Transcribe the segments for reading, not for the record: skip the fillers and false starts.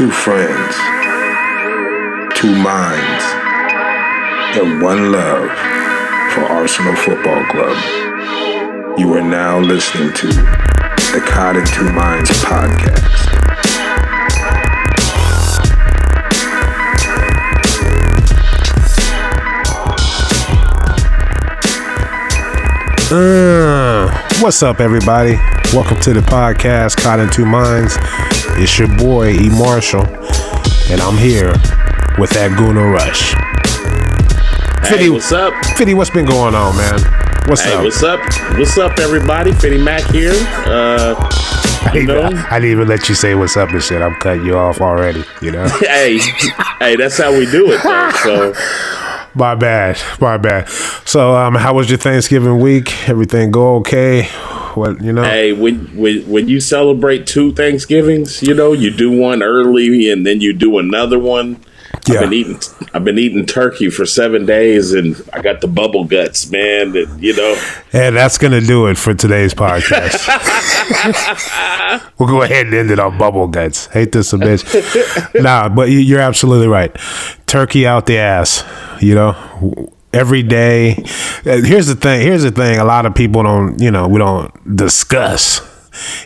Two friends, two minds, and one love for Arsenal Football Club. You are now listening to the Cod and Two Minds podcast. What's up, everybody? Welcome to the podcast, Cod and Two Minds. It's your boy, E. Marshall, and I'm here with that Guna Rush. Hey, Fitty, what's up? Fitty, what's been going on, man? What's up? What's up? What's up, everybody? Fitty Mac here. I didn't even let you say what's up and shit. I'm cutting you off already, you know? hey, that's how we do it, though, so... My bad. So, how was your Thanksgiving week? Everything go okay? What, you know? Hey, when you celebrate two Thanksgivings, you know, you do one early and then you do another one. Yeah. I've been eating turkey for 7 days, and I got the bubble guts, man. And, you know, and that's gonna do it for today's podcast. We'll go ahead and end it on bubble guts. Hate this a bitch. Nah, but you're absolutely right. Turkey out the ass. You know, every day. Here's the thing. A lot of people we don't discuss.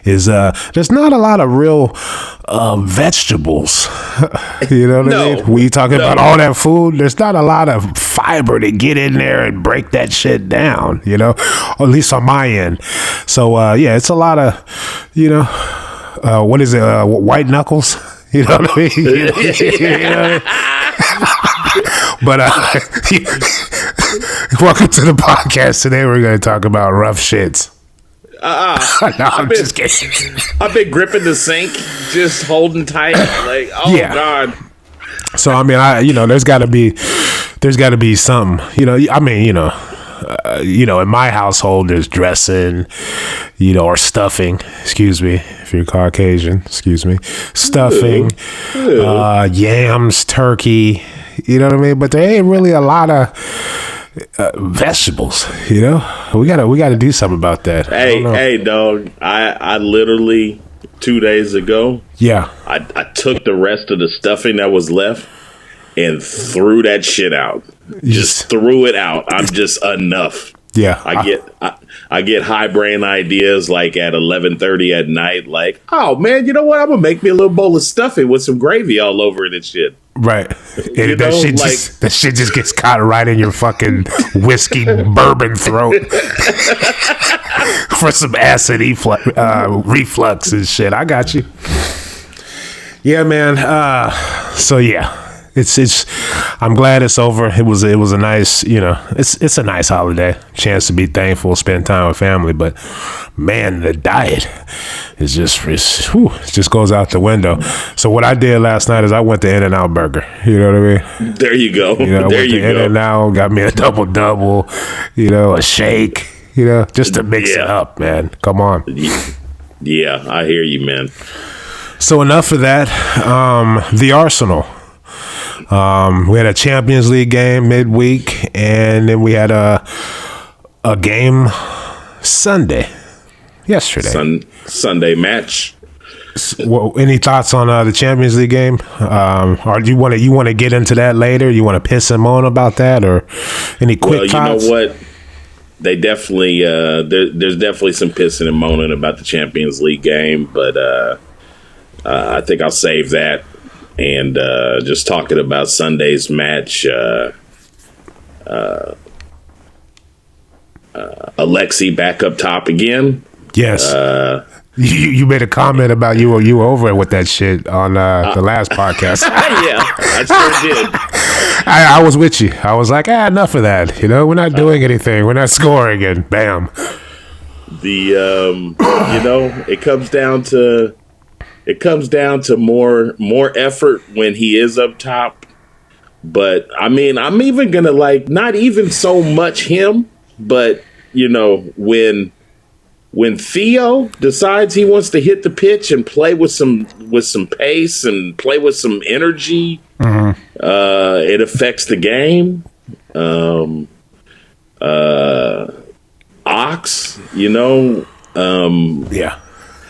Is there's not a lot of real vegetables. You know what I mean? When you talking about all that food, there's not a lot of fiber to get in there and break that shit down, you know, or at least on my end. So yeah, it's a lot of, you know, what is it, white knuckles? You know what I mean? You know what I mean? But welcome to the podcast. Today we're going to talk about rough shits. No, I'm just kidding. I've been gripping the sink, just holding tight, like, oh yeah. God. So I mean, there's got to be something. I mean, in my household, there's dressing, or stuffing. Excuse me, if you're Caucasian. Excuse me, stuffing, yams, turkey. You know what I mean? But there ain't really a lot of vegetables. We gotta do something about that. Hey, dog. I literally 2 days ago. Yeah. I took the rest of the stuffing that was left and threw that shit out. Just threw it out. I'm just enough. Yeah. I get high brain ideas like at 11:30 at night. Like, oh man, you know what? I'm gonna make me a little bowl of stuffing with some gravy all over it and shit. Right. And that shit just gets caught right in your fucking whiskey bourbon throat for some acid reflux and shit. I got you. Yeah, man. So yeah. It's I'm glad it's over. It was a nice, it's a nice holiday. Chance to be thankful, spend time with family, but man, the diet is just it just goes out the window. So what I did last night is I went to In-N-Out Burger. You know what I mean? There you go. I went to In-N-Out, got me a double, a shake, just to mix it up, man. Come on. Yeah, I hear you, man. So enough of that. The Arsenal. We had a Champions League game midweek, and then we had a game yesterday. Sunday match. Well, any thoughts on the Champions League game? Or do you want to get into that later? You want to piss and moan about that, or any quick thoughts? You know what? They definitely there's definitely some pissing and moaning about the Champions League game, but I think I'll save that. And just talking about Sunday's match, Alexi back up top again. Yes. You made a comment about you were over it with that shit on the last podcast. Yeah, I sure did. I was with you. I was like, enough of that. We're not doing anything. We're not scoring, and bam. It comes down to more effort when he is up top. But I mean, I'm even gonna not even so much him, but when Theo decides he wants to hit the pitch and play with some pace and play with some energy, it affects the game. Ox, yeah.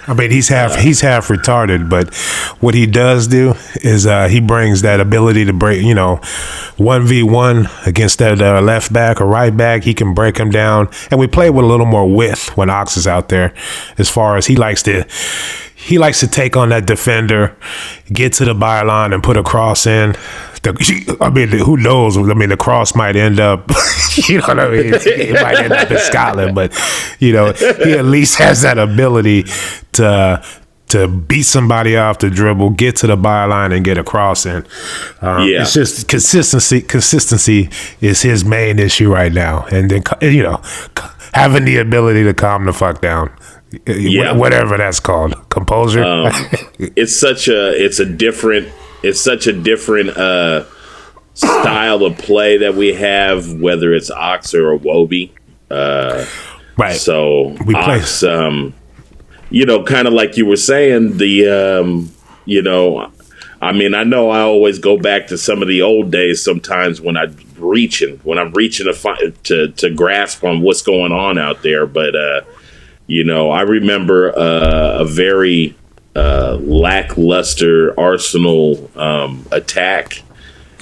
I mean, he's half retarded, but what he does do is he brings that ability to break, 1v1 against that left back or right back. He can break him down, and we play with a little more width when Ox is out there. As far as he likes to take on that defender, get to the byline, and put a cross in. Who knows? I mean, the cross might end up, you know what I mean? It might end up in Scotland, but, he at least has that ability to beat somebody off the dribble, get to the byline, and get a cross in. It's just consistency. Consistency is his main issue right now. And then, having the ability to calm the fuck down. Whatever that's called. Composure. It's such a different style of play that we have, whether it's Ox or Iwobi. Right. So we play. Ox, kind of like you were saying, I know I always go back to some of the old days sometimes when I'm reaching to grasp on what's going on out there. But, I remember a very lackluster Arsenal attack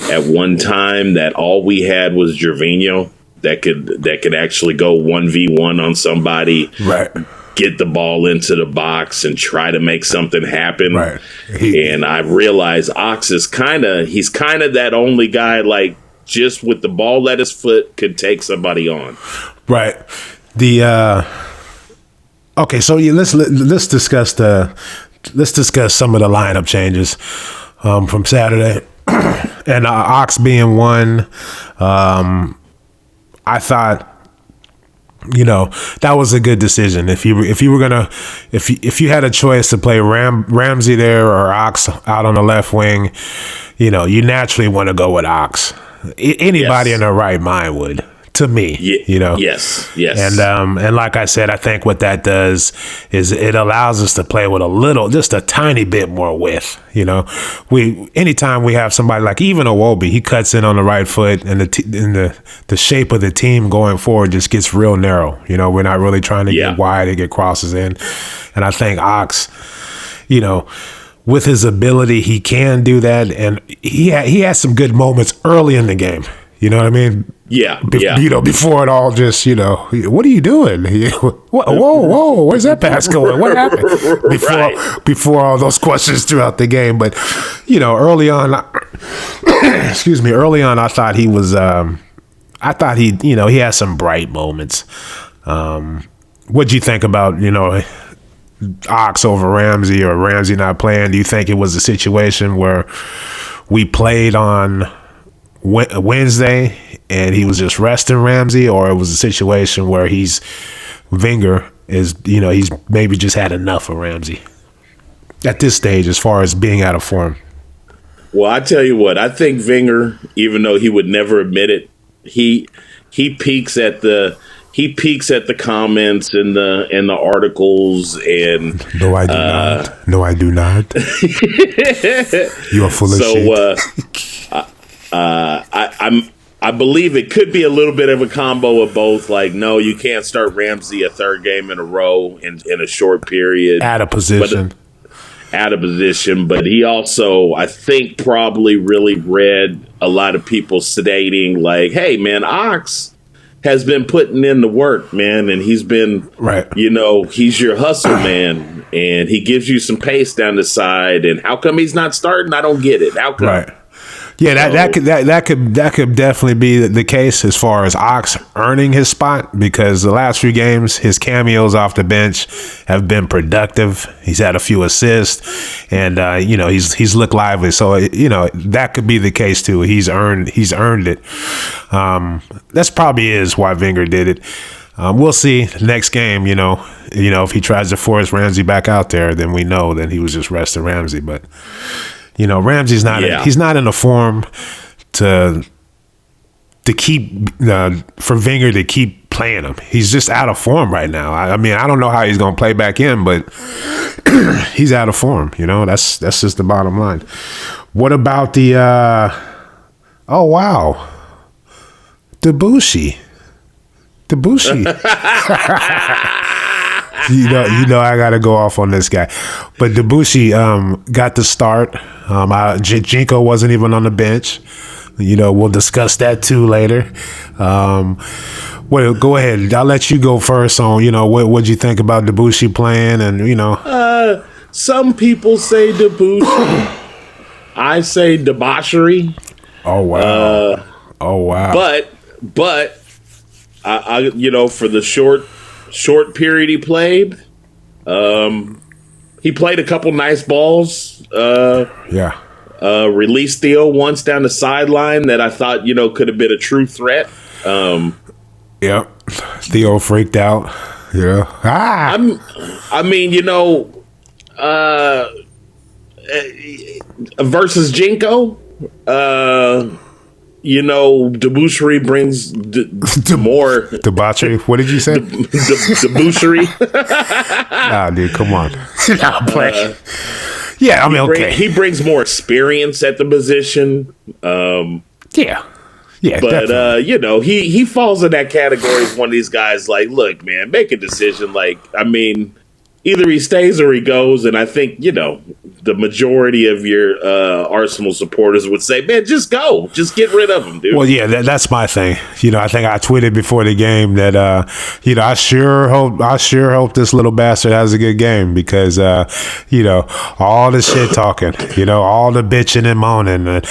at one time that all we had was Gervinho that could actually go 1v1 on somebody, right? Get the ball into the box and try to make something happen. Right. And I realized Ox is he's kind of that only guy, like, just with the ball at his foot could take somebody on. Right. Okay, so let's discuss some of the lineup changes from Saturday, and Ox being one. I thought, that was a good decision. If you had a choice to play Ramsey there or Ox out on the left wing, you naturally want to go with Ox. Anybody in their right mind would. To me, yes, and like I said, I think what that does is it allows us to play with just a tiny bit more width. Anytime we have somebody like even Iwobi, he cuts in on the right foot, and the shape of the team going forward just gets real narrow. We're not really trying to get wide and get crosses in, and I think Ox, with his ability, he can do that, and he had some good moments early in the game. You know what I mean? Yeah. Before it all just, what are you doing? Whoa, where's that pass going? What happened? Before all those questions throughout the game. But, early on, I thought he was, he had some bright moments. What'd you think about, Ox over Ramsey or Ramsey not playing? Do you think it was a situation where we played on Wednesday and he was just resting Ramsey, or it was a situation where Wenger is, he's maybe just had enough of Ramsey at this stage as far as being out of form? Well, I tell you what, I think Wenger, even though he would never admit it, he peeks at the comments and the articles and no, I do not. No, I do not. You are full of shit. I believe it could be a little bit of a combo of both. Like, no, you can't start Ramsey a third game in a row in a short period. Out of position. But he also, I think, probably really read a lot of people stating like, hey, man, Ox has been putting in the work, man. And he's been, right. He's your hustle man. And he gives you some pace down the side. And how come he's not starting? I don't get it. How come? Right. Yeah, that could definitely be the case as far as Ox earning his spot, because the last few games his cameos off the bench have been productive. He's had a few assists, and he's looked lively. So that could be the case too. He's earned it. That's probably is why Wenger did it. We'll see next game. If he tries to force Ramsey back out there, then we know that he was just resting Ramsey, but. Ramsey's not. He's not in a form to keep for Wenger to keep playing him. He's just out of form right now. I mean, I don't know how he's going to play back in, but he's out of form. That's just the bottom line. What about the? Oh wow, Debussy. I got to go off on this guy. But Debussy got the start. Jinko wasn't even on the bench. We'll discuss that too later. Well, go ahead. I'll let you go first on, what'd you think about Debussy playing and. Some people say debauchery. I say debauchery. Oh wow! But I for the short period he played, he played a couple nice balls. Released Theo once down the sideline that I thought could have been a true threat. Theo freaked out. Versus Jinko, debauchery brings more debauchery. What did you say? Debauchery. Nah, dude, come on. Nah, play. Yeah, I mean, okay. He brings more experience at the position. Yeah, but definitely. he falls in that category as one of these guys. Like, look, man, make a decision. Like, I mean, either he stays or he goes, and I think the majority of your Arsenal supporters would say, man, just go. Just get rid of him, dude. Well, yeah, that's my thing. I think I tweeted before the game that, I sure hope this little bastard has a good game because, all the shit talking, all the bitching and moaning,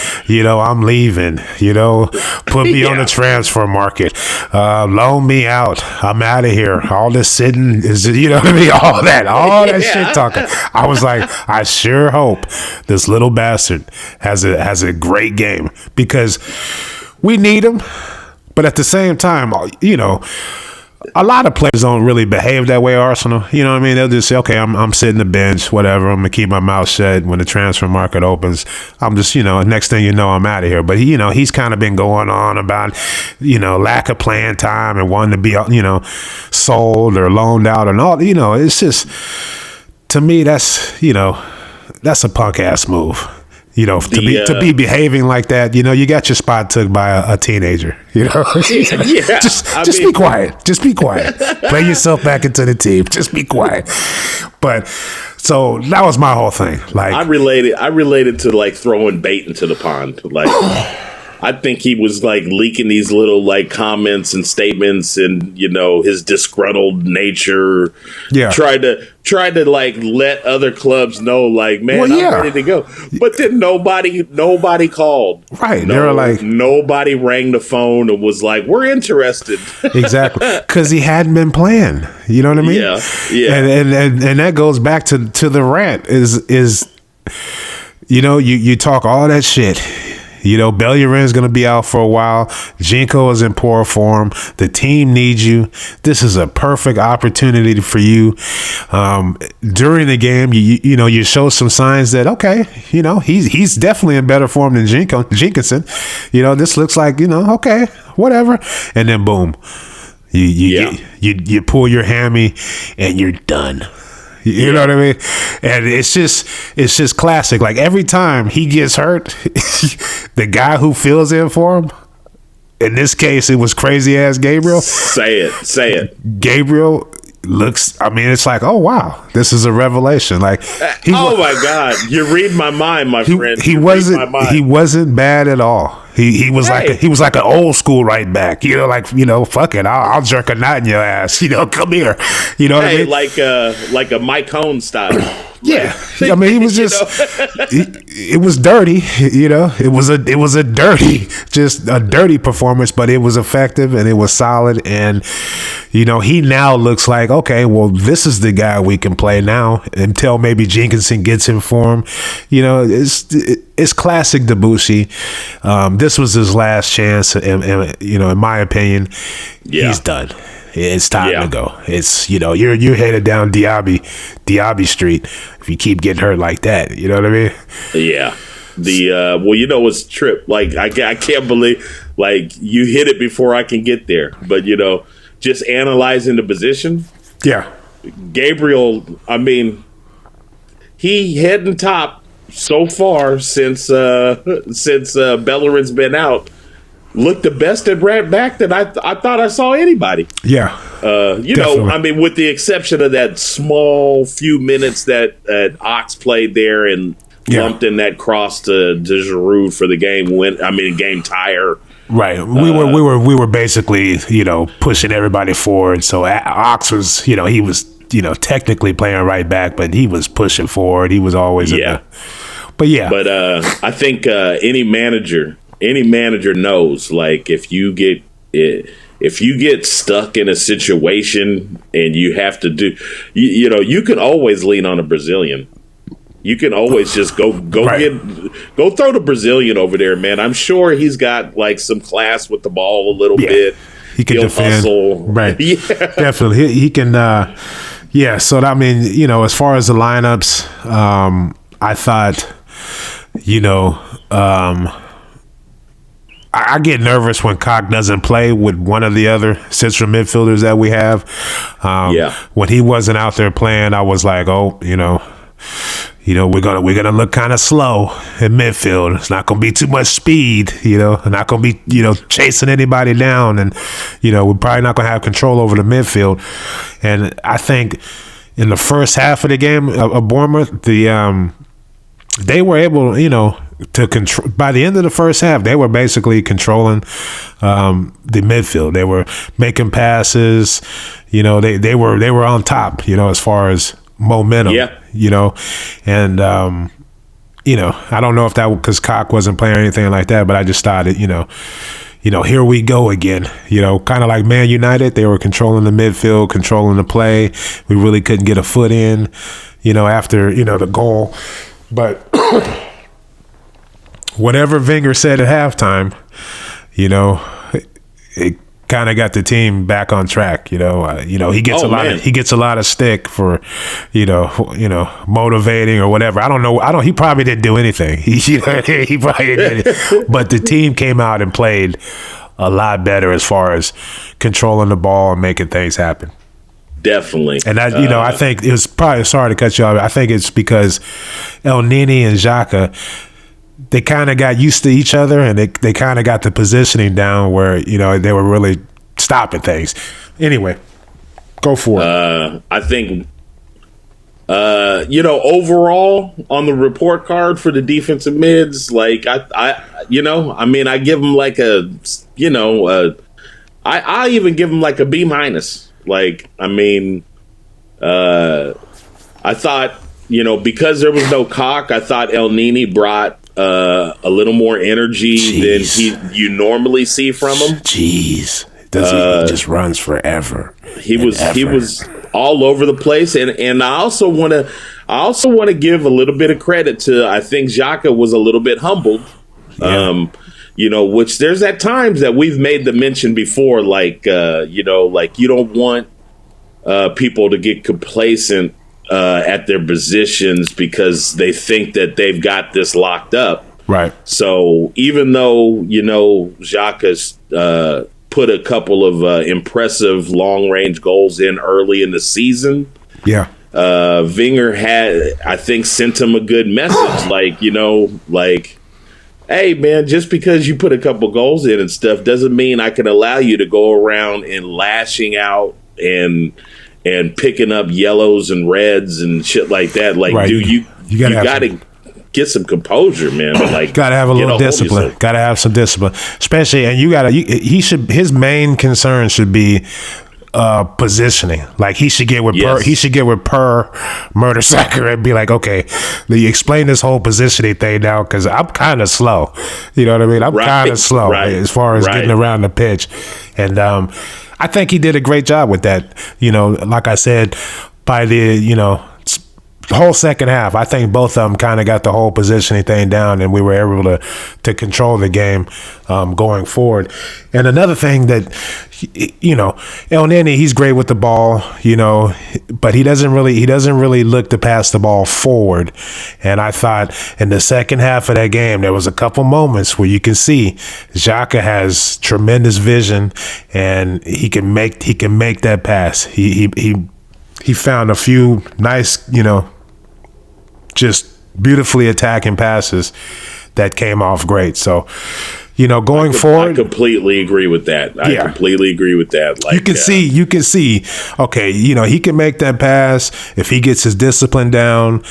I'm leaving, put me on the transfer market, loan me out, I'm out of here. All this sitting is, what I mean? All that shit talking. I was like, I sure hope this little bastard has a great game because we need him. But at the same time, a lot of players don't really behave that way, Arsenal. You know what I mean? They'll just say, okay, I'm sitting the bench, whatever. I'm going to keep my mouth shut when the transfer market opens. I'm just, next thing you know, I'm out of here. But, he's kind of been going on about, lack of playing time and wanting to be, sold or loaned out and all. It's just, to me, that's a punk ass move. To be behaving like that, you got your spot took by a teenager. Just be quiet. Just be quiet. Play yourself back into the team. Just be quiet. But so that was my whole thing. Like I related to like throwing bait into the pond. Like I think he was like leaking these little like comments and statements and his disgruntled nature. Yeah. Tried to like let other clubs know like, man, I'm ready to go. But then nobody called. Right. They were like nobody rang the phone and was like, we're interested. Exactly. Because he hadn't been playing. You know what I mean? Yeah. And that goes back to the rant is you talk all that shit. Bellerin's going to be out for a while. Jinko is in poor form. The team needs you. This is a perfect opportunity for you. During the game, you show some signs that, okay, he's definitely in better form than Jenkinson. This looks like, okay, whatever. And then boom, you pull your hammy and you're done. You know what I mean? And it's just classic. Like every time he gets hurt, the guy who fills in for him, in this case, it was crazy ass Gabriel. Say it. Gabriel looks, it's like, oh wow, this is a revelation. Like oh my God, you read my mind, my friend. He wasn't bad at all. He was like an old school right back. Fuck it, I'll jerk a knot in your ass. Come here. You know what I mean? Like a Mike Cohn style. Yeah, he was just. It was dirty, It was a dirty performance, but it was effective and it was solid. And he now looks like, okay, well, this is the guy we can play now until maybe Jenkinson gets in form. It's classic Debussy. This was his last chance, and in my opinion, he's done. It's time to go. It's you're headed down Diaby Street if you keep getting hurt like that. You know what I mean? Yeah. What's trip? Like I can't believe like you hit it before I can get there. But just analyzing the position. Yeah. Gabriel. He heading top so far since Bellerin's been out. Looked the best at right back that I thought I saw anybody. Yeah. know, I mean, with the exception of that small few minutes that Ox played there and lumped in that cross to Giroud for the game tire. Right. We were basically, pushing everybody forward. So Ox was, he was, technically playing right back, but he was pushing forward. He was always But I think any manager knows, like, if you get stuck in a situation and you have to do, you can always lean on a Brazilian. You can always just go throw the Brazilian over there, man. I'm sure he's got like some class with the ball a little bit. He can defend. Hustle. Right. Yeah. Definitely. He can. So I mean, as far as the lineups, I thought, I get nervous when Koch doesn't play with one of the other central midfielders that we have. When he wasn't out there playing, I was like, we're gonna look kind of slow in midfield. It's not gonna be too much speed, not gonna be chasing anybody down, and we're probably not gonna have control over the midfield. And I think in the first half of the game of Bournemouth, they were able, to control. By the end of the first half, they were basically controlling the midfield. They were making passes. They were on top. As far as momentum. And I don't know if that because Koch wasn't playing or anything like that, but I just started, here we go again. Kind of like Man United, they were controlling the midfield, controlling the play. We really couldn't get a foot in, after the goal. But whatever Wenger said at halftime, it kind of got the team back on track. He gets a lot of stick for, motivating or whatever. I don't know. He probably didn't do anything. He probably didn't. But the team came out and played a lot better as far as controlling the ball and making things happen. Definitely. And that, I think it was probably, sorry to cut you off, I think it's because El Nini and Xhaka, they kind of got used to each other, and they kind of got the positioning down where, they were really stopping things. Anyway, go for it. I think, overall on the report card for the defensive mids, like I give them like I even give them like a B-. Like, I thought, because there was no Koch, I thought El Nini brought a little more energy than you normally see from him. Jeez. He just runs forever. He was all over the place, and I also want to give a little bit of credit to, I think Xhaka was a little bit humbled. Yeah. Which there's at times that we've made the mention before, like, you don't want people to get complacent at their positions because they think that they've got this locked up. Right. So even though, Xhaka's put a couple of impressive long-range goals in early in the season, Wenger had, I think, sent him a good message, like, hey, man, just because you put a couple goals in and stuff doesn't mean I can allow you to go around and lashing out and picking up yellows and reds and shit like that. Like, right. Dude, you got to get some composure, man. Like, got to have a little discipline. Got to have some discipline, especially. And his main concern should be positioning. Like, he should get with Per Mertesacker and be like, okay, you explain this whole positioning thing now, because I'm kind of slow. You know what I mean? I'm kind of slow as far as getting around the pitch. And I think he did a great job with that. Like I said, by the whole second half, I think both of them kind of got the whole positioning thing down, and we were able to control the game going forward. And another thing that, El Nini, he's great with the ball, but he doesn't really look to pass the ball forward. And I thought in the second half of that game, there was a couple moments where you can see Xhaka has tremendous vision, and he can make that pass. He found a few nice, just beautifully attacking passes that came off great. So, Going I forward, completely agree with that. I completely agree with that. Like, you can see, okay, he can make that pass if he gets his discipline down,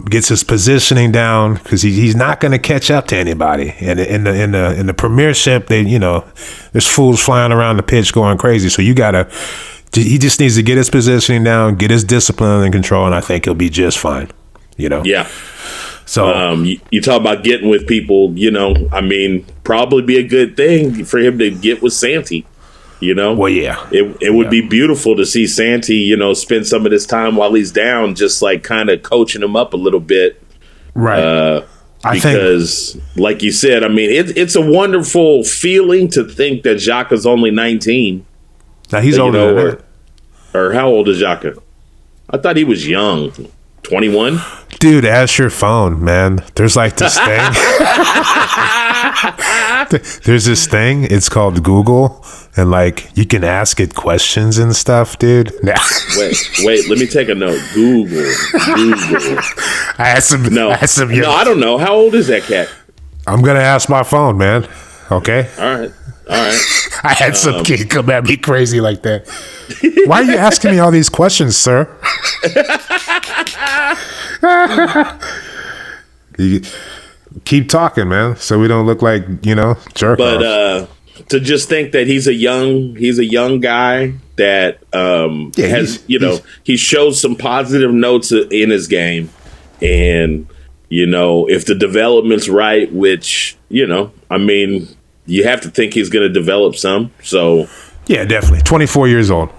gets his positioning down, because he's not going to catch up to anybody. And in the Premiership, there's fools flying around the pitch going crazy. So he just needs to get his positioning down, get his discipline under control, and I think he'll be just fine. Yeah. So you talk about getting with people, probably be a good thing for him to get with Santi. Well, yeah, it would be beautiful to see Santi, spend some of this time while he's down, just like kind of coaching him up a little bit. Right. Because, like you said, it's a wonderful feeling to think that Xhaka's only 19. Now he's older than that. Or how old is Xhaka? I thought he was young. 21? Dude, ask your phone, man. There's like this thing. There's this thing. It's called Google. And like you can ask it questions and stuff, dude. Wait. Let me take a note. Google. I asked him. No, I don't know. How old is that cat? I'm going to ask my phone, man. Okay? All right. I had some kid come at me crazy like that. Why are you asking me all these questions, sir? You keep talking, man, so we don't look like jerk. But to just think that he's a young guy that he shows some positive notes in his game, and if the development's right, which you have to think he's going to develop some. So yeah, definitely 24 years old.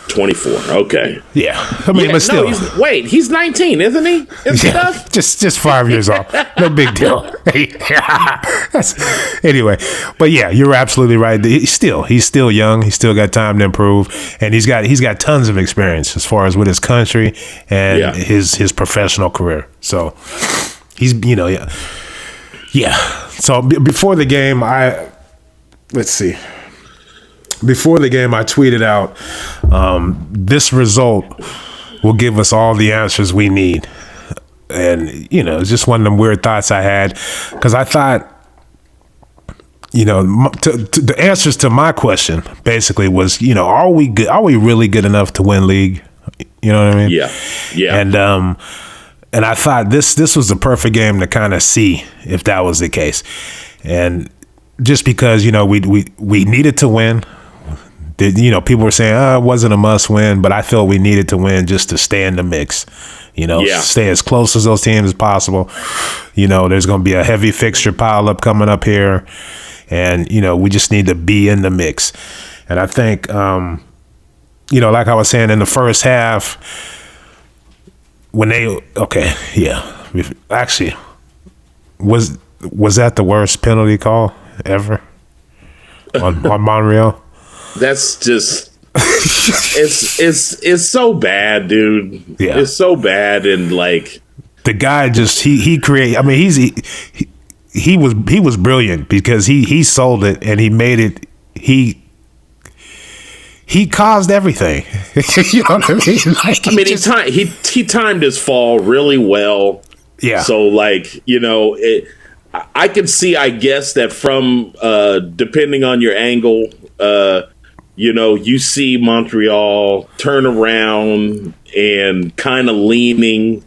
24. Okay. Yeah. But still. No, he's 19, isn't he? Just 5 years off. No big deal. Anyway, but yeah, you're absolutely right. He's still young. He's still got time to improve, and he's got tons of experience as far as with his country and his professional career. So he's yeah. So before the game, Before the game, I tweeted out, this result will give us all the answers we need. And, it's just one of them weird thoughts I had, because I thought, the answers to my question basically was, are we good? Are we really good enough to win league? You know what I mean? Yeah. And I thought this was the perfect game to kind of see if that was the case. And just because, we needed to win. People were saying, it wasn't a must win, but I felt we needed to win just to stay in the mix, stay as close as those teams as possible. There's going to be a heavy fixture pile up coming up here, and, we just need to be in the mix. And I think, like I was saying in the first half, actually, was that the worst penalty call ever on Monreal? That's just it's so bad, dude. Yeah. It's so bad, and like the guy just he created. I mean, he was brilliant because he sold it and he made it. He caused everything. You know what I mean? Like, he timed his fall really well. Yeah. So like I can see, I guess, that from depending on your angle. You see Montreal turn around and kind of leaning,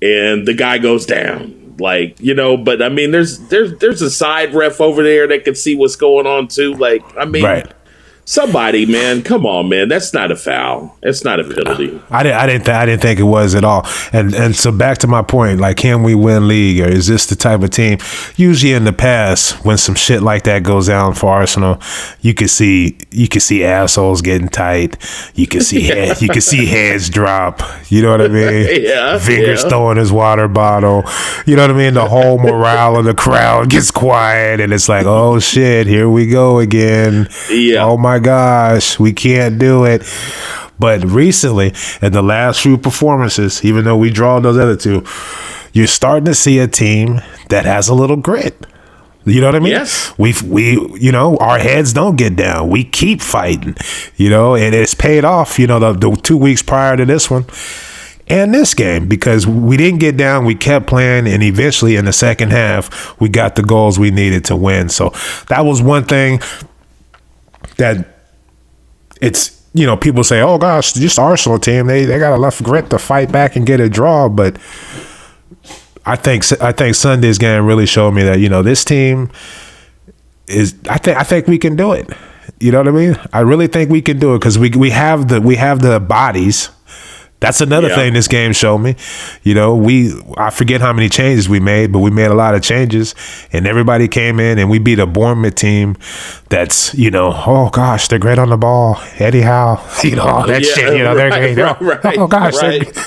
and the guy goes down. Like, but I mean, there's a side ref over there that can see what's going on too. Like, I mean, right. Somebody, man, come on, man. That's not a foul. That's not a penalty. I didn't think it was at all. And so back to my point, like, can we win league, or is this the type of team? Usually in the past, when some shit like that goes down for Arsenal, you could see assholes getting tight. You could see heads drop. You know what I mean? Yeah. Fingers throwing his water bottle. You know what I mean? The whole morale of the crowd gets quiet, and it's like, oh shit, here we go again. Yeah. Oh my gosh, we can't do it. But recently, in the last few performances, even though we draw those other two, you're starting to see a team that has a little grit. You know what I mean? Yes. We our heads don't get down. We keep fighting, and it's paid off, the 2 weeks prior to this one. and this game, because we didn't get down. We kept playing, and eventually in the second half, we got the goals we needed to win. So that was one thing that it's, you know, people say, oh gosh, just Arsenal team, they got enough grit to fight back and get a draw. But I think Sunday's game really showed me that, you know, this team is, I think we can do it. You know what I mean? I really think we can do it because we have the bodies. That's another thing this game showed me. You know, I forget how many changes we made, but we made a lot of changes, and everybody came in, and we beat a Bournemouth team that's, you know, oh gosh, they're great on the ball. Eddie Howe, you know, all that shit. You know, they're great. Right, oh gosh,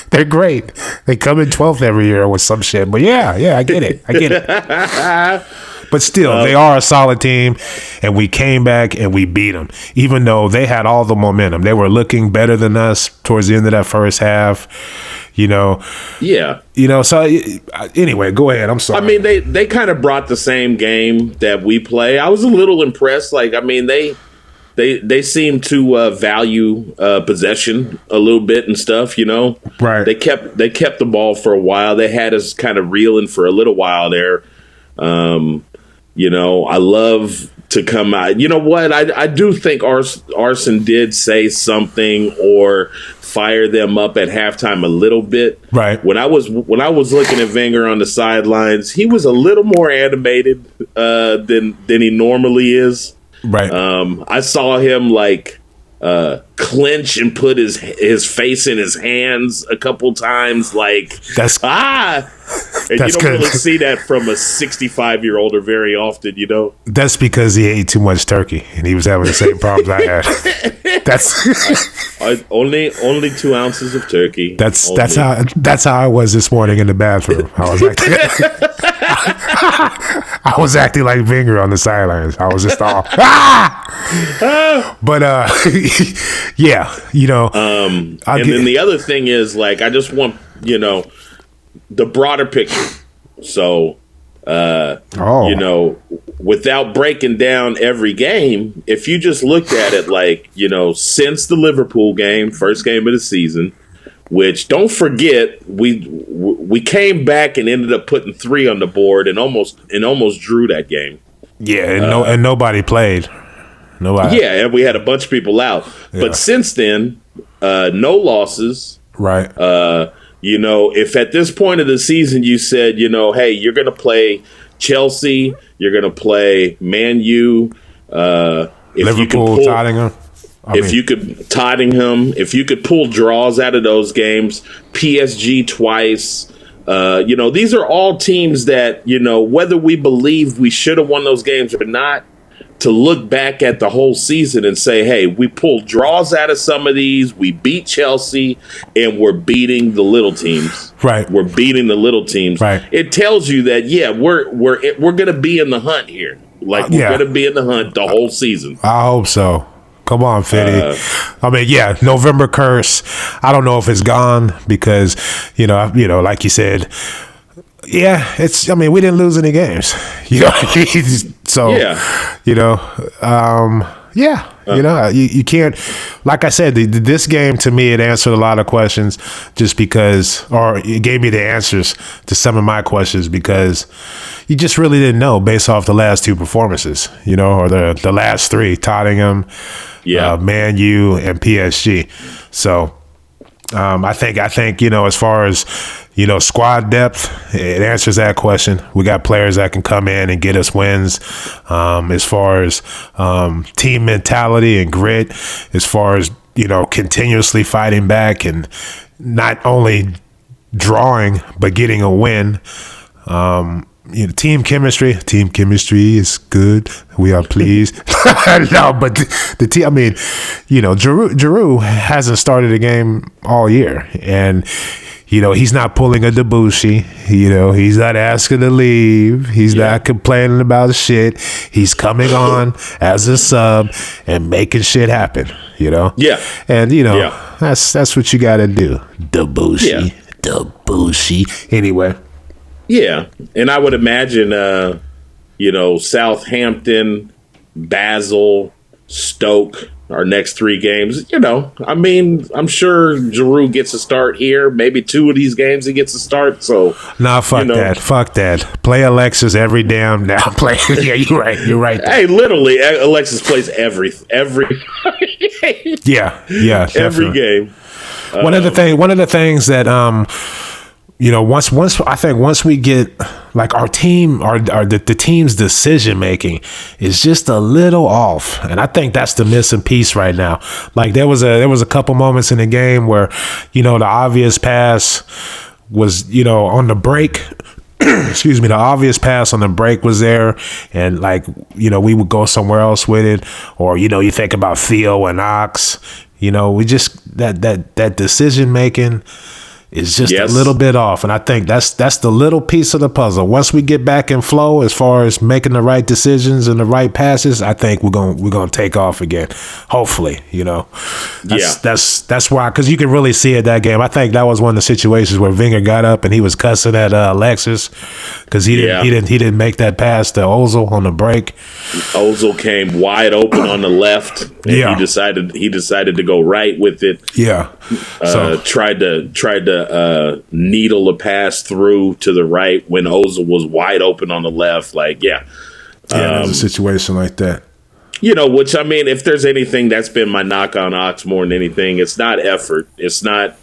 they're great. They come in 12th every year with some shit. But yeah, I get it. But still, they are a solid team, and we came back and we beat them, even though they had all the momentum. They were looking better than us towards the end of that first half, you know. Yeah. You know, so anyway, go ahead. I'm sorry. I mean, they kind of brought the same game that we play. I was a little impressed. Like, I mean, they seem to value possession a little bit and stuff, you know. Right. They kept the ball for a while. They had us kind of reeling for a little while there. You know, I love to come out. You know what? I do think Arsene did say something or fire them up at halftime a little bit. Right. When I was looking at Wenger on the sidelines, he was a little more animated than he normally is. Right. I saw him like clench and put his face in his hands a couple times, like and that's you don't good. really see that from a 65-year-older very often, you know. That's because he ate too much turkey, and he was having the same problems I had. That's only 2 ounces of turkey. That's how I was this morning in the bathroom. I was acting like Wenger on the sidelines. I was just all But yeah, you know. And then the other thing is, like, I just want, you know, the broader picture. So, you know, without breaking down every game, if you just looked at it, like, you know, since the Liverpool game, first game of the season, which, don't forget, we came back and ended up putting 3 on the board and almost drew that game. Yeah, and nobody played. Nobody. Yeah, and we had a bunch of people out. Yeah. But since then, no losses. Right. You know, if at this point of the season you said, you know, hey, you're going to play Chelsea, you're going to play Man U, Liverpool, Tottenham. Tottenham, if you could pull draws out of those games, PSG twice, you know, these are all teams that, you know, whether we believe we should have won those games or not, to look back at the whole season and say, hey, we pulled draws out of some of these, we beat Chelsea, and we're beating the little teams. Right. We're beating the little teams. Right. It tells you that, yeah, we're going to be in the hunt here. Like, we're going to be in the hunt the whole season. I hope so. Come on, Fitty. I mean, yeah, November curse. I don't know if it's gone because, you know, like you said, yeah, it's. I mean, we didn't lose any games, you know. So, yeah. You know, yeah, you know, you can't. Like I said, this game to me, it answered a lot of questions, just because, or it gave me the answers to some of my questions because you just really didn't know based off the last 2 performances, you know, or the last 3, Tottenham, Man U, and PSG. So. I think, you know, as far as, you know, squad depth, it answers that question. We got players that can come in and get us wins. As far as team mentality and grit, as far as, you know, continuously fighting back and not only drawing but getting a win. You know, team chemistry is good. We are pleased. No, but the team. I mean, you know, Giroud hasn't started a game all year, and you know he's not pulling a Debussy. You know, he's not asking to leave. He's not complaining about shit. He's coming on as a sub and making shit happen. You know. Yeah. And you know that's what you got to do. Debussy. Anyway. Yeah, and I would imagine, you know, Southampton, Basel, Stoke, our next 3 games. I mean, I'm sure Giroud gets a start here. Maybe 2 of these games he gets a start. So nah, fuck that. Fuck that. Play Alexis every damn now. Play. Yeah, you're right. You're right. Hey, literally, Alexis plays every yeah, every definitely. game. One of the things that once we get like our team, the team's decision making is just a little off, and I think that's the missing piece right now. Like there was a couple moments in the game where the obvious pass was on the break. Excuse me, the obvious pass on the break was there, and we would go somewhere else with it, or you think about Theo and Ox. We just that decision making is just a little bit off, and I think that's the little piece of the puzzle. Once we get back in flow, as far as making the right decisions and the right passes, I think we're gonna take off again. Hopefully, that's why, because you can really see it that game. I think that was one of the situations where Wenger got up and he was cussing at Alexis because he didn't make that pass to Ozil on the break. Ozil came wide open on the left, and he decided to go right with it. Yeah, tried to needle a pass through to the right when Ozil was wide open on the left. There's a situation like that. Which, I mean, if there's anything that's been my knock on Ox more than anything, it's not effort. It's not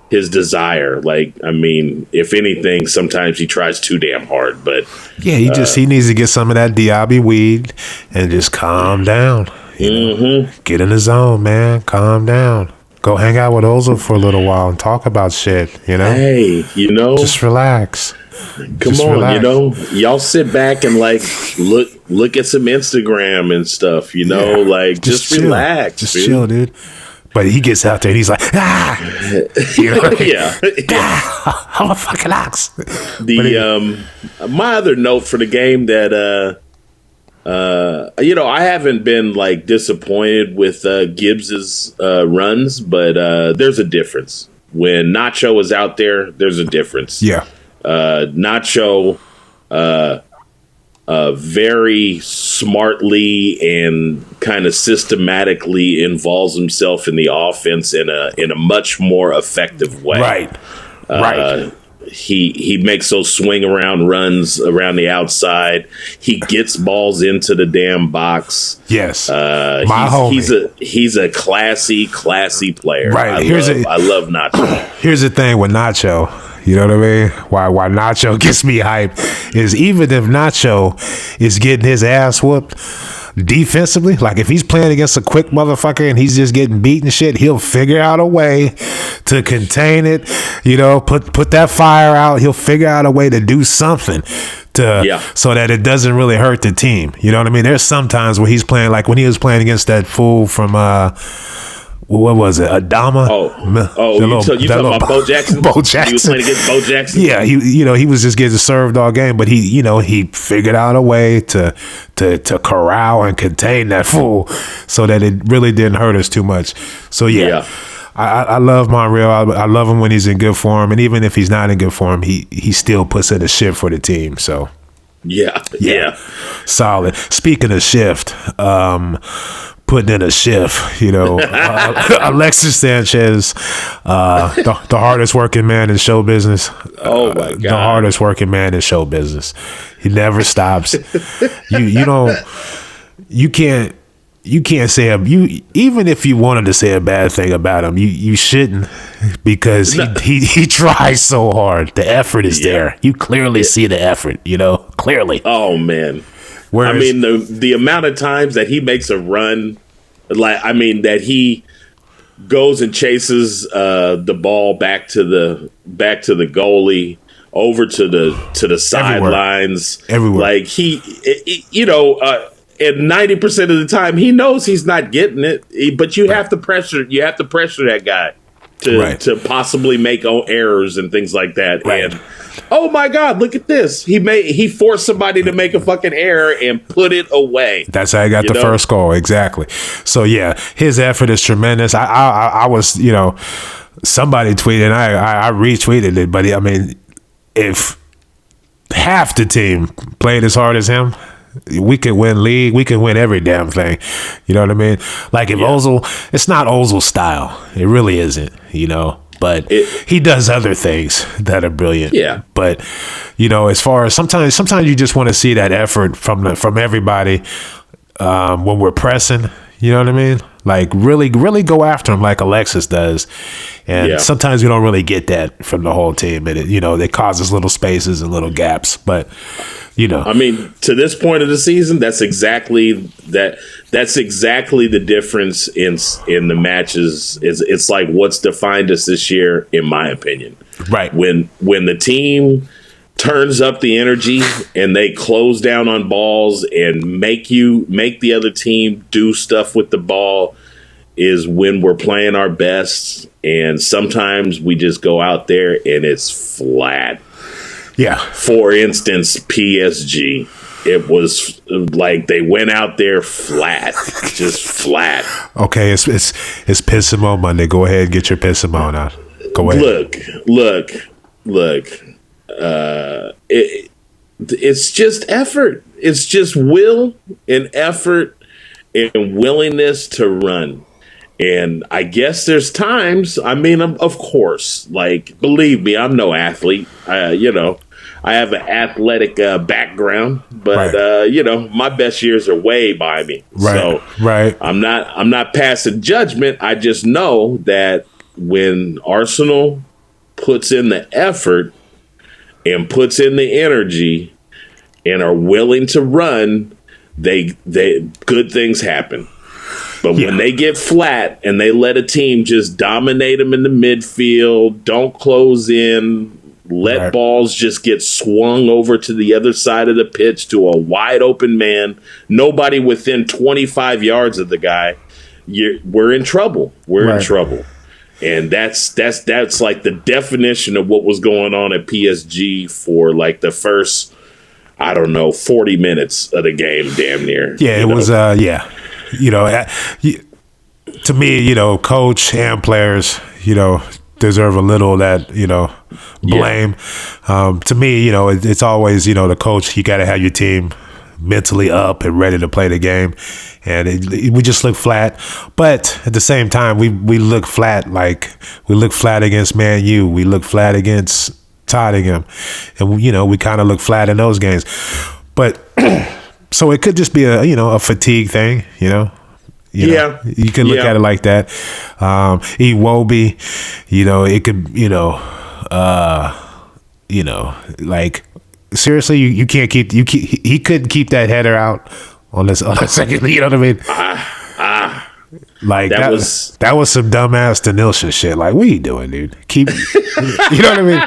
his desire. I mean, if anything, sometimes he tries too damn hard. But yeah, he needs to get some of that Diaby weed and just calm down. Get in the zone, man. Calm down. Go hang out with Ozil for a little while and talk about shit. Hey, just relax. Come on, relax. Y'all sit back and look at some Instagram and stuff. Just chill. Relax, just chill, dude. But he gets out there and he's like, yeah, I'm a fucking ox. My other note for the game that I haven't been disappointed with Gibbs's runs, but there's a difference when Nacho is out there. There's a difference. Yeah. Nacho very smartly and kind of systematically involves himself in the offense in a much more effective way. Right. He makes those swing around runs around the outside. He gets balls into the damn box. Yes. He's a classy player. Right. I love Nacho. Here's the thing with Nacho. You know what I mean? Why Nacho gets me hyped is even if Nacho is getting his ass whooped defensively, like if he's playing against a quick motherfucker and he's just getting beaten shit, he'll figure out a way to contain it, put that fire out. He'll figure out a way to do something so that it doesn't really hurt the team. You know what I mean? There's some times where he's playing, like when he was playing against that fool from what was it? Adama? You talking about Bo Jackson? Bo Jackson. He was playing against Bo Jackson. Yeah, he was just getting served all game, but he figured out a way to corral and contain that fool so that it really didn't hurt us too much. So yeah. I love Monreal. I love him when he's in good form, and even if he's not in good form, he still puts in a shift for the team. So yeah, solid. Speaking of shift, putting in a shift, Alexis Sanchez, the hardest working man in show business. Oh my God, the hardest working man in show business. He never stops. You can't say even if you wanted to say a bad thing about him, you shouldn't, because he tries so hard. The effort is there. You clearly see the effort, clearly. Oh man. Whereas, I mean, the amount of times that he makes a run, that he goes and chases the ball back to the goalie, over to the sidelines, everywhere. And 90% of the time he knows he's not getting it, but you have to pressure that guy to possibly make errors and things like that. Right. And oh my God, look at this. He forced somebody to make a fucking error and put it away. That's how he got the first goal. Exactly. So yeah, his effort is tremendous. I was, somebody tweeted, I retweeted it, but I mean, if half the team played as hard as him, We can win league. We can win every damn thing. You know what I mean? Like if Ozil, it's not Ozil's style. It really isn't, you know. But he does other things that are brilliant. Yeah. But, you know, as far as sometimes you just want to see that effort from everybody when we're pressing. You know what I mean? Like really go after him like Alexis does. And sometimes we don't really get that from the whole team. And it causes little spaces and little gaps. But, you know. I mean, to this point of the season, that's exactly the difference in the matches. It's like what's defined us this year, in my opinion. Right. When the team turns up the energy and they close down on balls and make the other team do stuff with the ball is when we're playing our best. And sometimes we just go out there and it's flat. Yeah. For instance, PSG, it was like they went out there flat, just flat. Okay, it's Pissimo Monday. Go ahead and get your Pissimo out. Go ahead. Look. It's just effort. It's just will and effort and willingness to run. And I guess there's times, I mean, of course, like, believe me, I'm no athlete. I have an athletic background, but right. My best years are way by me. Right. So right. I'm not passing judgment. I just know that when Arsenal puts in the effort and puts in the energy and are willing to run, they good things happen. But when they get flat and they let a team just dominate them in the midfield, don't close in, let balls just get swung over to the other side of the pitch to a wide open man, nobody within 25 yards of the guy, we're in trouble. We're in trouble. And that's like the definition of what was going on at PSG for like the first, 40 minutes of the game, damn near. Yeah, it was, to me, coach and players, deserve a little of that, blame. To me, it's always, the coach, you got to have your team mentally up and ready to play the game. And we just look flat. But at the same time, we look flat. Like we look flat against Man U. We look flat against Tottenham. And, we kind of look flat in those games. But so it could just be a fatigue thing, You can look at it like that. Iwobi, it could, like seriously, you can't keep he couldn't keep that header out on the second. You know what I mean? Like that was some dumbass Denilson shit. Like, what are you doing, dude? Keep, you know what I mean?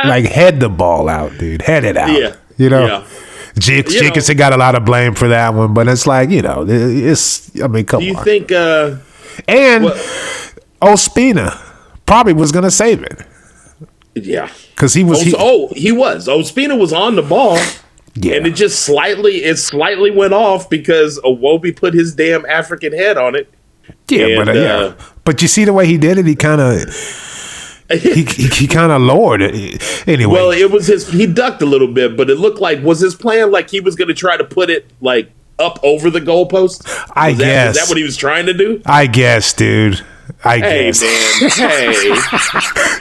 Like, head the ball out, dude. Head it out. Yeah. Jenkinson got a lot of blame for that one, but it's like, it's. I mean, come on. Do you think? And Ospina probably was gonna save it. Yeah, because he was. He was. Ospina was on the ball. Yeah. And it slightly went off because Iwobi put his damn African head on it. Yeah, and, but you see the way he did it. He kind of he kind of lowered it anyway. Well, it was he ducked a little bit, but it looked like was his plan like he was going to try to put it like up over the goalpost. I guess is that what he was trying to do? I guess, dude. I guess. Man. Hey.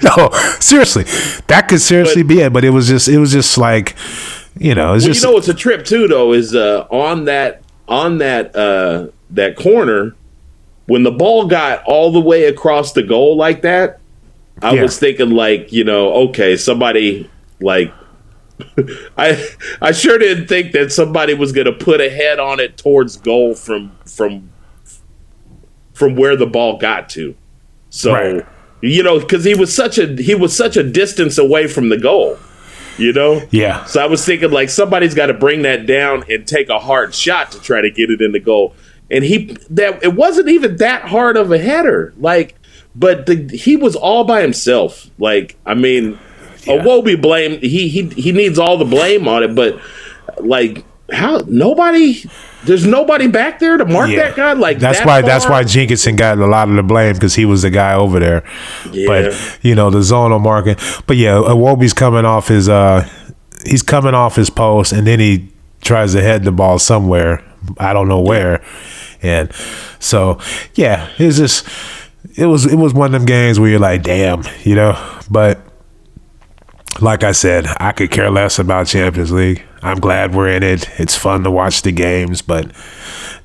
No, seriously, that could seriously be it. But it was just like. It's a trip too, though, is on that corner when the ball got all the way across the goal like that. I was thinking like, okay, somebody like I sure didn't think that somebody was going to put a head on it towards goal from where the ball got to. So because he was such a distance away from the goal. Yeah. So I was thinking like somebody's got to bring that down and take a hard shot to try to get it in the goal. And it wasn't even that hard of a header. Like, but he was all by himself. Like, I mean, Iwobi blame. He needs all the blame on it. But like, there's nobody back there to mark that guy. Like that's why Jenkinson got a lot of the blame because he was the guy over there. Yeah. But the zonal marking. But Iwobi's coming off his post, and then he tries to head the ball somewhere. I don't know where. And so, yeah, it was one of them games where you're like, damn, but like I said, I could care less about Champions League. I'm glad we're in it. It's fun to watch the games, but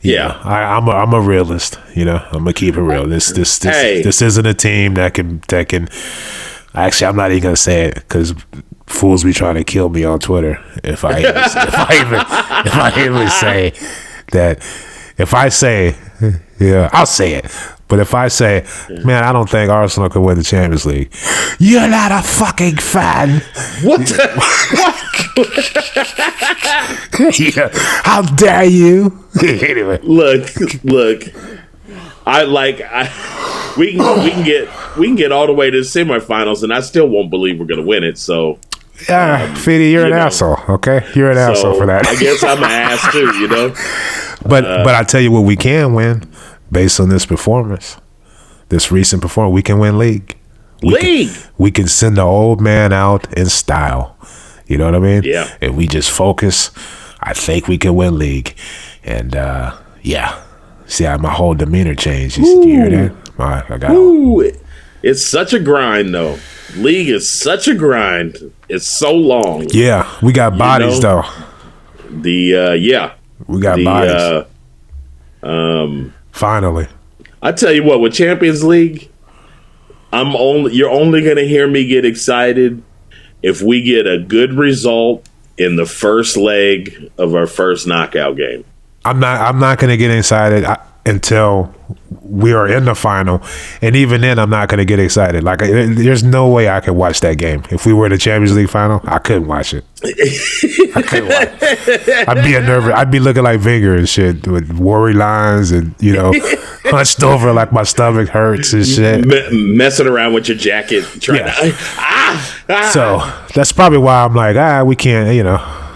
I'm a realist. I'm gonna keep it real. This isn't a team that can. Actually, I'm not even gonna say it because fools be trying to kill me on Twitter if I even say that. If I say, I'll say it. But if I say, man, I don't think Arsenal could win the Champions League, you're not a fucking fan. What? How dare you? Anyway, look. We can get all the way to the semifinals, and I still won't believe we're gonna win it. So, Fede, you're an asshole. Okay, you're an asshole for that. I guess I'm an ass too. But I tell you what, we can win based on this performance, this recent performance. We can win league. We can send the old man out in style. You know what I mean? Yeah. If we just focus, I think we can win league. And see how my whole demeanor changed. You hear that? It's such a grind, though. League is such a grind. It's so long. Yeah, we got bodies though. We got bodies. Finally, I tell you what, with Champions League, you're only going to hear me get excited if we get a good result in the first leg of our first knockout game. I'm not going to get excited until we are in the final, and even then, I'm not going to get excited. Like, there's no way I could watch that game. If we were in the Champions League final, I couldn't watch it. I couldn't watch it. I'd be nervous. I'd be looking like Wenger and shit with worry lines and hunched over like my stomach hurts and shit. Messing around with your jacket, trying to. So that's probably why I'm like, we can't.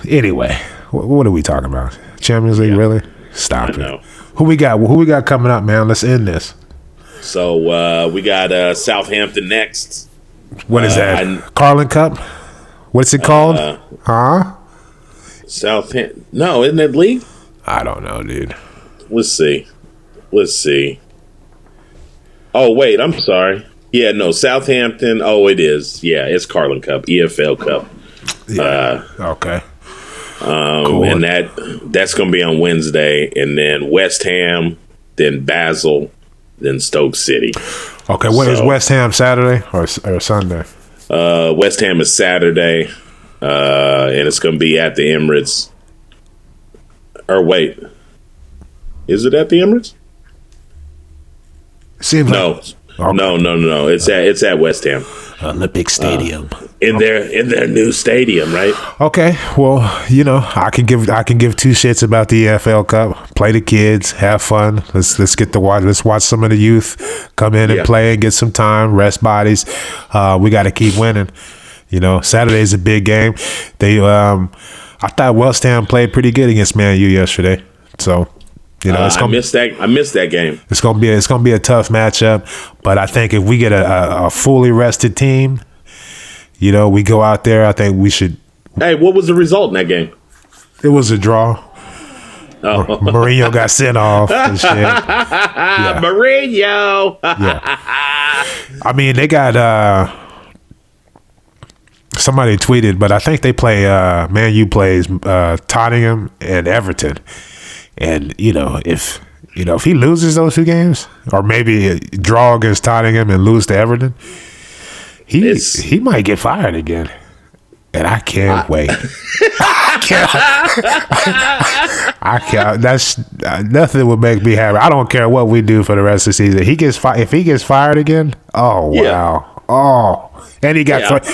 Anyway, what are we talking about? Champions League, really? Stop it. Who we got coming up, man? Let's end this. So we got Southampton next. What is that? Carling Cup? What's it called? Southampton. No, isn't it league? I don't know, dude. Let's see. Oh, wait, I'm sorry. Yeah, no, Southampton. Oh, it is. Yeah, it's Carling Cup, EFL Cup. Yeah. Okay. Cool. And that's going to be on Wednesday, and then West Ham, then Basel, then Stoke City. Okay, what is West Ham, Saturday or Sunday? West Ham is Saturday, and it's going to be at the Emirates. Or wait, is it at the Emirates? Seems no. Okay. No. It's at West Ham. Olympic Stadium. In their new stadium, right? Okay. Well, I can give two shits about the EFL Cup. Play the kids, have fun. Let's get to watch. Let's watch some of the youth come in and play and get some time, rest bodies. We got to keep winning. Saturday's a big game. I thought West Ham played pretty good against Man U yesterday. So. I missed that game. It's gonna be a tough matchup, but I think if we get a fully rested team, we go out there. I think we should. Hey, what was the result in that game? It was a draw. Oh. Mourinho got sent off and shit. Yeah. Mourinho. Yeah. I mean, they got somebody tweeted, but I think they play. Man U plays Tottenham and Everton. And if he loses those two games, or maybe draw against Tottenham and lose to Everton, he might get fired again. And I can't wait. I can't. That's nothing would make me happy. I don't care what we do for the rest of the season. If he gets fired again, oh wow, and he got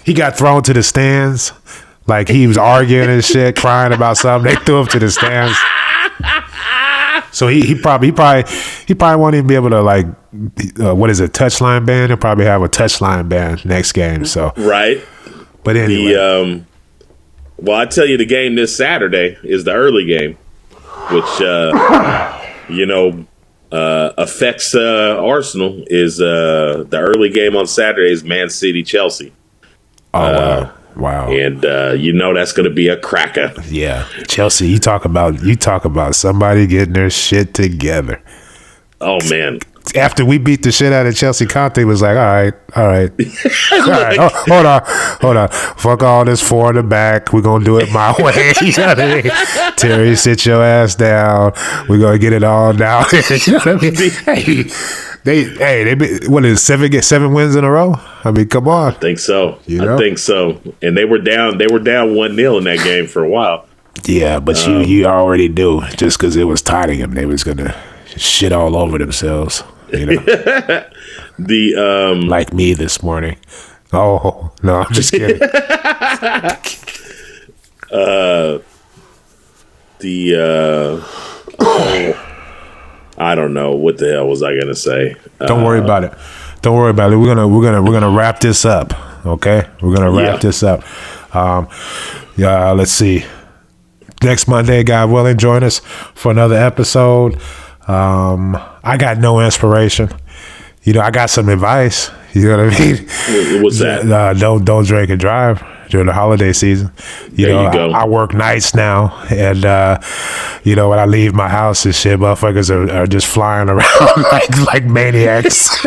he got thrown to the stands. Like he was arguing and shit, crying about something. They threw him to the stands. So he probably won't even be able to what is it, touchline ban? He'll probably have a touchline ban next game. So right. But anyway, well, I tell you, the game this Saturday is the early game, which affects Arsenal. Is the early game on Saturday is Man City Chelsea. Wow. Wow. And that's going to be a cracker. Yeah. Chelsea, you talk about somebody getting their shit together. Oh, man. After we beat the shit out of Chelsea, Conte was like, all right. All right. Hold on. Fuck all this 4 in the back. We're going to do it my way. You know what I mean? Terry, sit your ass down. We're going to get it all down. You know what I mean? They what is it, 7 wins in a row? I mean, come on. I think so. You know? I think so. And they were down 1-0 in that game for a while. Yeah, but you already knew just because it was Tottenham, they was going to shit all over themselves. You know, like me this morning. Oh no, I'm just kidding. I don't know what the hell was I gonna say. Don't worry about it. Don't worry about it. We're gonna wrap this up. Okay, we're gonna wrap this up. Let's see. Next Monday, God willing, join us for another episode. I got no inspiration. You know, I got some advice. You know what I mean? What's that? Don't drink and drive during the holiday season. You know, I work nights now, and when I leave my house and shit, motherfuckers are just flying around like maniacs.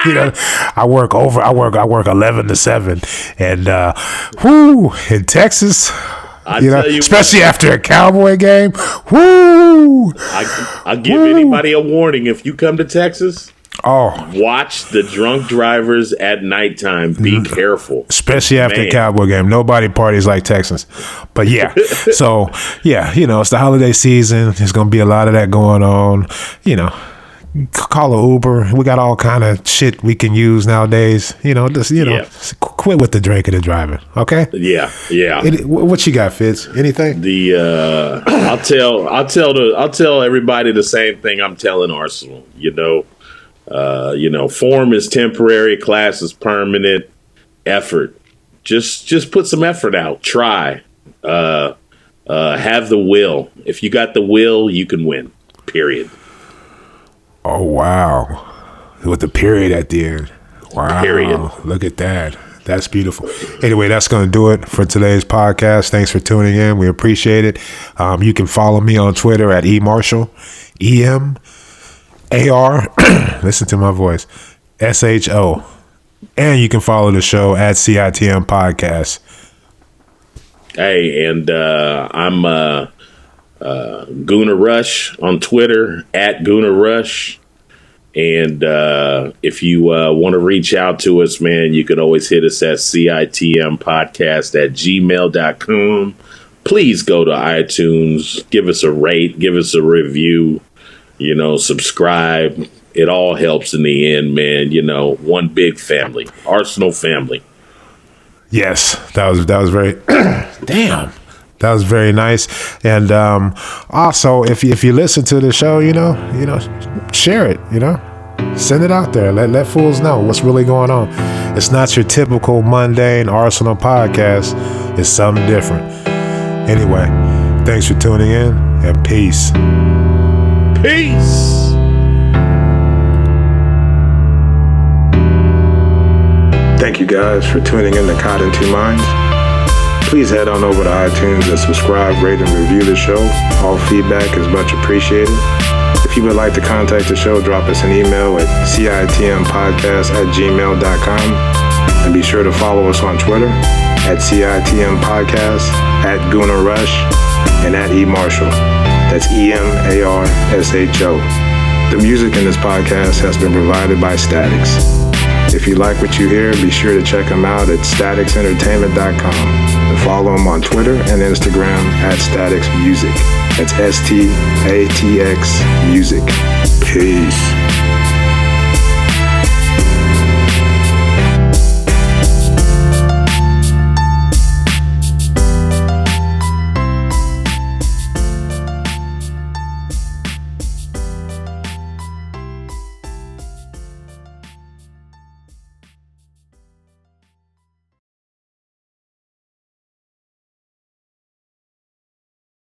You know, I work 11 to 7, and in Texas. Especially after a Cowboy game. Woo! I give anybody a warning. If you come to Texas, watch the drunk drivers at nighttime. Be careful. Especially after a Cowboy game. Nobody parties like Texans. But yeah. So, yeah, it's the holiday season. There's going to be a lot of that going on. Call an Uber. We got all kind of shit we can use nowadays. Just quit with the drinking and driving. Okay. Yeah. What you got, Fitz? Anything? I'll tell everybody the same thing I'm telling Arsenal. Form is temporary, class is permanent. Effort, just put some effort out. Try. Have the will. If you got the will, you can win. Period. Oh, wow. With the period at the end. Wow. Period. Look at that. That's beautiful. Anyway, that's going to do it for today's podcast. Thanks for tuning in. We appreciate it. You can follow me on Twitter at eMarshall, EMAR, listen to my voice, SHO. And you can follow the show at CITM Podcast. Hey, and I'm Gooner Rush on Twitter at Gooner Rush. And if you want to reach out to us, man, you can always hit us at citmpodcast@gmail.com. Please go to iTunes, give us a rate, give us a review, subscribe. It all helps in the end, man. One big family, Arsenal family. Yes, that was very damn. That was very nice. And also, if you listen to the show, share it. Send it out there. Let fools know what's really going on. It's not your typical mundane Arsenal podcast. It's something different. Anyway, thanks for tuning in, and peace. Peace. Thank you guys for tuning in to Caught in Two Minds. Please head on over to iTunes and subscribe, rate, and review the show. All feedback is much appreciated. If you would like to contact the show, drop us an email at citmpodcast@gmail.com. And be sure to follow us on Twitter at CITM Podcast, at Gooner Rush, and at eMarshall. That's EMARSHO. The music in this podcast has been provided by Statics. If you like what you hear, be sure to check them out at staticsentertainment.com and follow them on Twitter and Instagram at Statics Music. That's STATX Music. Peace.